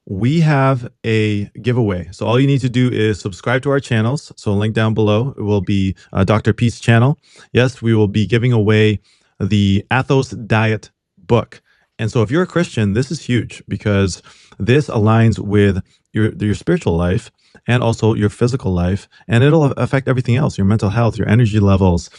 we have a giveaway. So all you need to do is subscribe to our channels. So link down below, it will be Dr. Pete's channel. Yes, we will be giving away the AOS Diet book. And so if you're a Christian, this is huge because this aligns with your spiritual life and also your physical life, and it'll affect everything else, your mental health, your energy levels.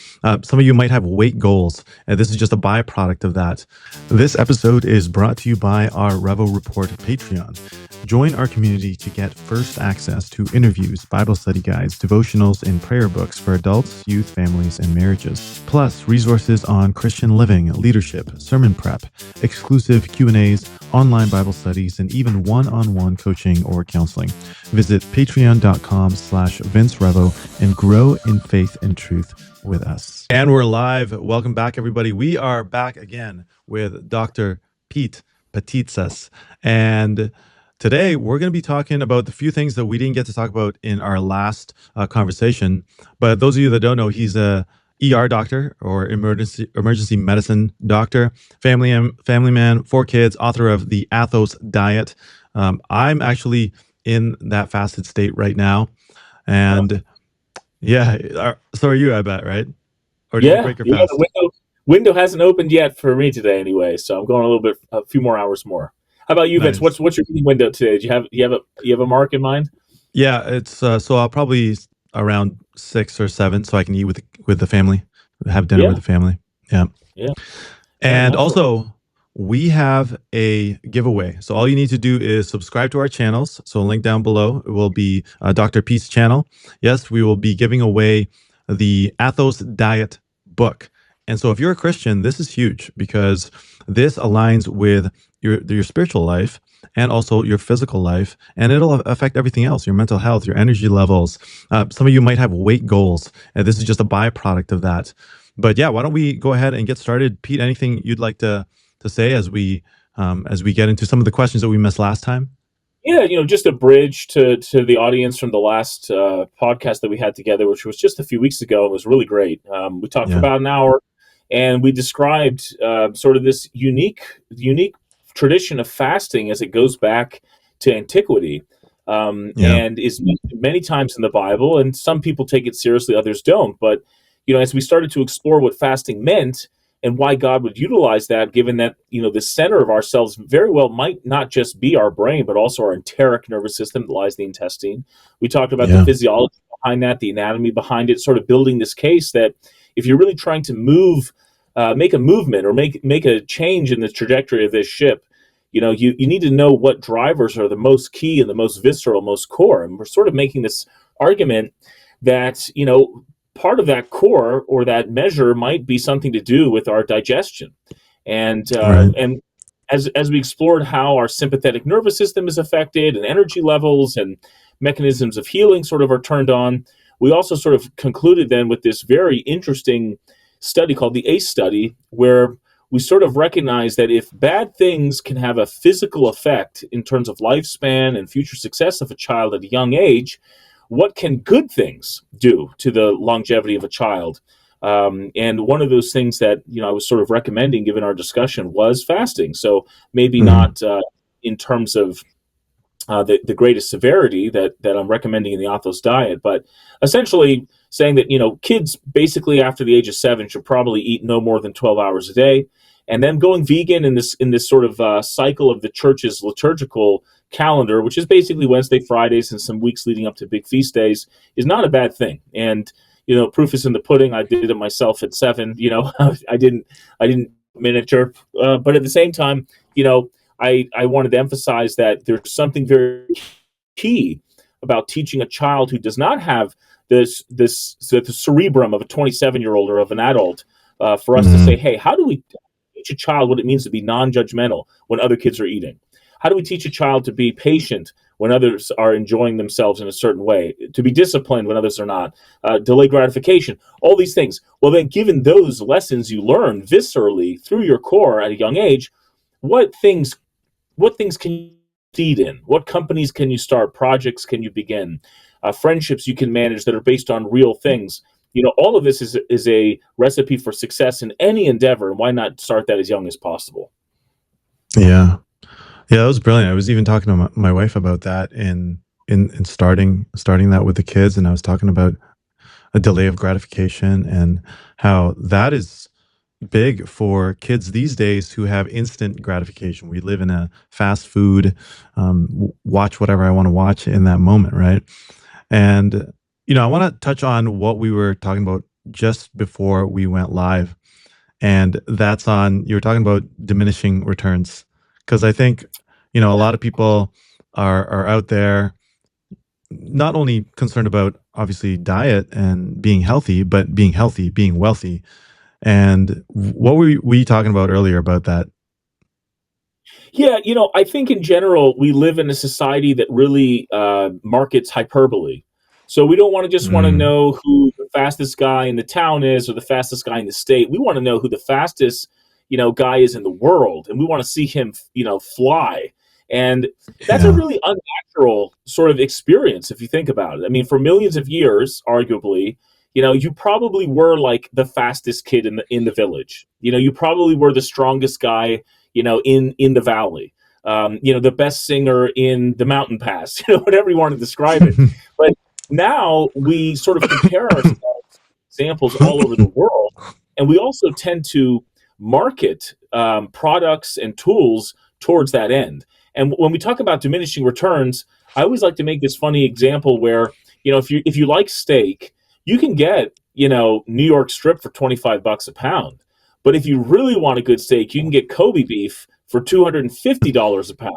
Some of you might have weight goals, and this is just a byproduct of that. This episode is brought to you by our Revo Report Patreon. Join our community to get first access to interviews, Bible study guides, devotionals, and prayer books for adults, youth, families, and marriages. Plus, resources on Christian living, leadership, sermon prep, exclusive Q&As, online Bible studies, and even one-on-one coaching or counseling. Visit patreon.com/VinceRevo and grow in faith and truth with us. And we're live. Welcome back, everybody. We are back again with Dr. Pete Patitsas. And today we're going to be talking about the few things that we didn't get to talk about in our last conversation. But those of you that don't know, he's a ER doctor or emergency medicine doctor, family man, 4 kids, author of the AOS Diet. I'm actually in that fasted state right now. And yeah, so are you, I bet, right? Or did you break your fast? The window hasn't opened yet for me today anyway, so I'm going a few more hours more. How about you, Vince? Nice. What's your eating window today? Do you have a mark in mind? Yeah, it's so I'll probably around 6 or 7, so I can eat with the family, have dinner with the family. Yeah. And also, we have a giveaway. So all you need to do is subscribe to our channels. So link down below, it will be Dr. Pete's channel. Yes, we will be giving away the AOS Diet book. And so if you're a Christian, this is huge because this aligns with your spiritual life and also your physical life, and it'll affect everything else, your mental health, your energy levels. Some of you might have weight goals, and this is just a byproduct of that. But yeah, why don't we go ahead and get started? Pete, anything you'd like to say as we get into some of the questions that we missed last time? Yeah, just a bridge to the audience from the last podcast that we had together, which was just a few weeks ago. It was really great. We talked for about an hour, and we described sort of this unique tradition of fasting as it goes back to antiquity, and is many times in the Bible. And some people take it seriously, others don't. But as we started to explore what fasting meant and why God would utilize that, given that the center of ourselves very well might not just be our brain, but also our enteric nervous system that lies in the intestine. We talked about the physiology behind that, the anatomy behind it, sort of building this case that if you're really trying to make a movement or make a change in the trajectory of this ship, you need to know what drivers are the most key and the most visceral, most core. And we're sort of making this argument that, part of that core or that measure might be something to do with our digestion. And and as we explored how our sympathetic nervous system is affected and energy levels and mechanisms of healing sort of are turned on, we also sort of concluded then with this very interesting study called the ACE study, where we sort of recognize that if bad things can have a physical effect in terms of lifespan and future success of a child at a young age, what can good things do to the longevity of a child? And one of those things that I was sort of recommending, given our discussion, was fasting. So maybe not in terms of the greatest severity that I'm recommending in the AOS Diet, but essentially saying that kids basically after the age of 7 should probably eat no more than 12 hours a day, and then going vegan in this sort of cycle of the church's liturgical calendar, which is basically Wednesday, Fridays, and some weeks leading up to big feast days, is not a bad thing. And proof is in the pudding. I did it myself at 7. I didn't miniature, but at the same time, I wanted to emphasize that there's something very key about teaching a child who does not have the cerebrum of a 27-year-old or of an adult, for us to say, hey, how do we teach a child what it means to be non-judgmental when other kids are eating? How do we teach a child to be patient when others are enjoying themselves in a certain way, to be disciplined when others are not, delay gratification, all these things? Well, then, given those lessons you learn viscerally through your core at a young age, what things can you feed in? What companies can you start? Projects can you begin? Friendships you can manage that are based on real things. All of this is a recipe for success in any endeavor, and why not start that as young as possible? Yeah. Yeah, that was brilliant. I was even talking to my wife about that in starting that with the kids, and I was talking about a delay of gratification and how that is big for kids these days who have instant gratification. We live in a fast food, watch whatever I want to watch in that moment, right? And I want to touch on what we were talking about just before we went live, and that's on you were talking about diminishing returns because I think a lot of people are out there not only concerned about obviously diet and being healthy, but being healthy, being wealthy. And what were you talking about earlier about that? Yeah, I think in general we live in a society that really markets hyperbole. So we don't want to Mm, know who the fastest guy in the town is or the fastest guy in the state. We want to know who the fastest guy is in the world, and we want to see him fly. And that's a yeah. really unnatural sort of experience if you think about it. I mean, for millions of years, arguably, you probably were like the fastest kid in the village. You probably were the strongest guy in the valley. The best singer in the mountain pass, whatever you want to describe it. But now we sort of compare ourselves to examples all over the world, and we also tend to market products and tools towards that end. And when we talk about diminishing returns, I always like to make this funny example where if you like steak, you can get New York strip for $25 a pound. But if you really want a good steak, you can get Kobe beef for $250 a pound.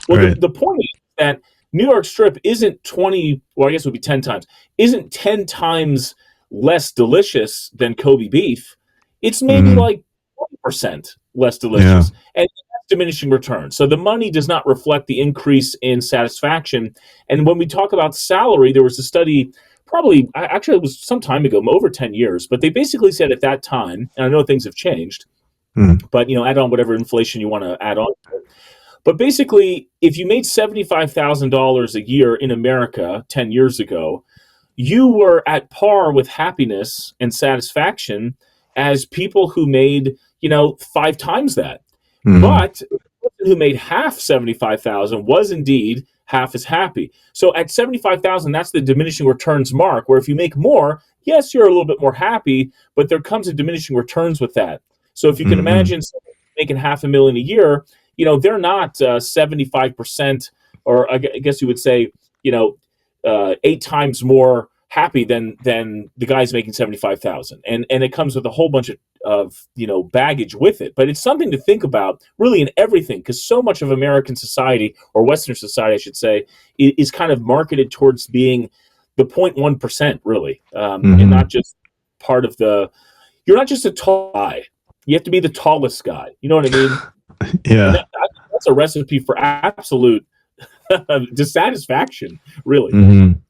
Well, the, Right. the point is that New York strip isn't 20, well, I guess it would be 10 times, isn't 10 times less delicious than Kobe beef. It's maybe Hmm. like 20% less Yeah. delicious. And that's diminishing returns. So the money does not reflect the increase in satisfaction. And when we talk about salary, there was a study probably, actually, it was some time ago, over 10 years, but they basically said at that time, and I know things have changed, Mm, but add on whatever inflation you want to add on. But basically, if you made $75,000 a year in America 10 years ago, you were at par with happiness and satisfaction as people who made, five times that. mhm. But the person who made half 75,000 was indeed half as happy. So at 75,000, that's the diminishing returns mark, where if you make more, yes, you're a little bit more happy, but there comes a diminishing returns with that. So if you can Mhm. imagine someone making 500,000 a year, they're not 75%, or I guess you would say, eight times more happy than the guys making 75,000, and it comes with a whole bunch of baggage with it. But it's something to think about, really, in everything, because so much of American society, or Western society, I should say, is kind of marketed towards being the 0.1%, really, and not Mhm. just part of the. You're not just a tall guy. You have to be the tallest guy. You know what I mean? And Yeah. that's a recipe for absolute dissatisfaction, really. Mhm.